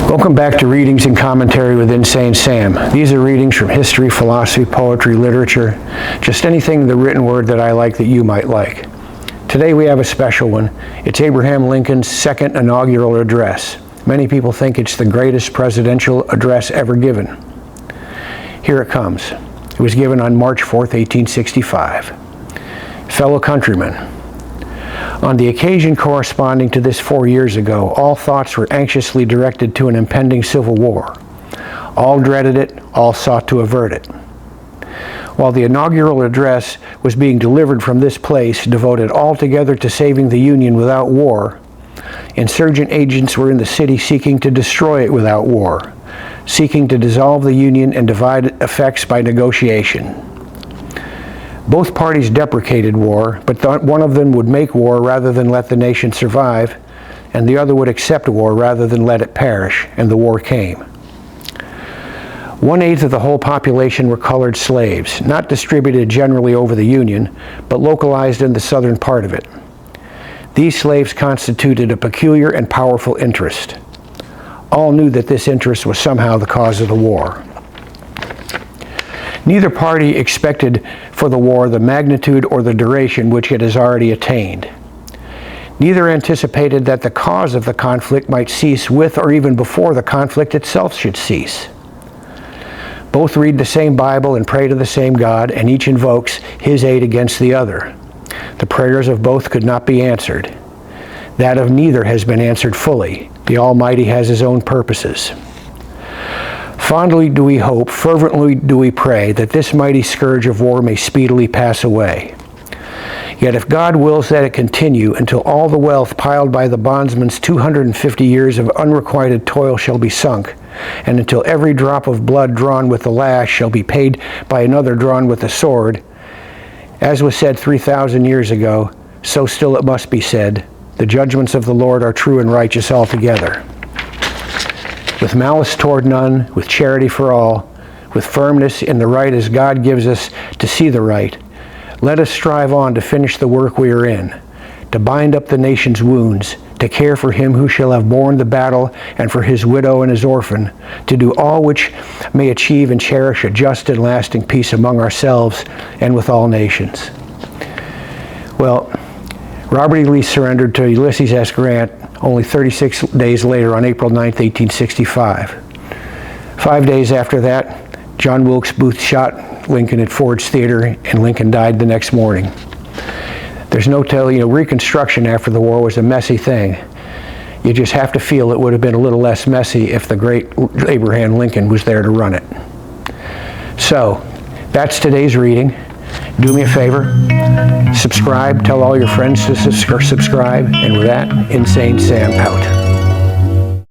Welcome back to Readings and Commentary with Insane Sam. These are readings from history, philosophy, poetry, literature, just anything in the written word that I like that you might like. Today we have a special one. It's Abraham Lincoln's second inaugural address. Many people think it's the greatest presidential address ever given. Here it comes. It was given on March 4th, 1865. Fellow countrymen, on the occasion corresponding to this 4 years ago, all thoughts were anxiously directed to an impending civil war. All dreaded it, all sought to avert it. While the inaugural address was being delivered from this place, devoted altogether to saving the Union without war, insurgent agents were in the city seeking to destroy it without war, seeking to dissolve the Union and divide effects by negotiation. Both parties deprecated war, but thought one of them would make war rather than let the nation survive, and the other would accept war rather than let it perish, and the war came. 1/8 of the whole population were colored slaves, not distributed generally over the Union, but localized in the southern part of it. These slaves constituted a peculiar and powerful interest. All knew that this interest was somehow the cause of the war. Neither party expected for the war the magnitude or the duration which it has already attained. Neither anticipated that the cause of the conflict might cease with or even before the conflict itself should cease. Both read the same Bible and pray to the same God, and each invokes his aid against the other. The prayers of both could not be answered. That of neither has been answered fully. The Almighty has his own purposes. Fondly do we hope, fervently do we pray, that this mighty scourge of war may speedily pass away. Yet if God wills that it continue until all the wealth piled by the bondsman's 250 years of unrequited toil shall be sunk, and until every drop of blood drawn with the lash shall be paid by another drawn with the sword, as was said 3,000 years ago, so still it must be said, the judgments of the Lord are true and righteous altogether. With malice toward none, with charity for all, with firmness in the right as God gives us to see the right, let us strive on to finish the work we are in, to bind up the nation's wounds, to care for him who shall have borne the battle and for his widow and his orphan, to do all which may achieve and cherish a just and lasting peace among ourselves and with all nations. Well, Robert E. Lee surrendered to Ulysses S. Grant only 36 days later on April 9th, 1865. 5 days after that, John Wilkes Booth shot Lincoln at Ford's Theater, and Lincoln died the next morning. There's no telling, Reconstruction after the war was a messy thing. You just have to feel it would have been a little less messy if the great Abraham Lincoln was there to run it. So, that's today's reading. Do me a favor, subscribe, tell all your friends to subscribe, and with that, Insane Sam out.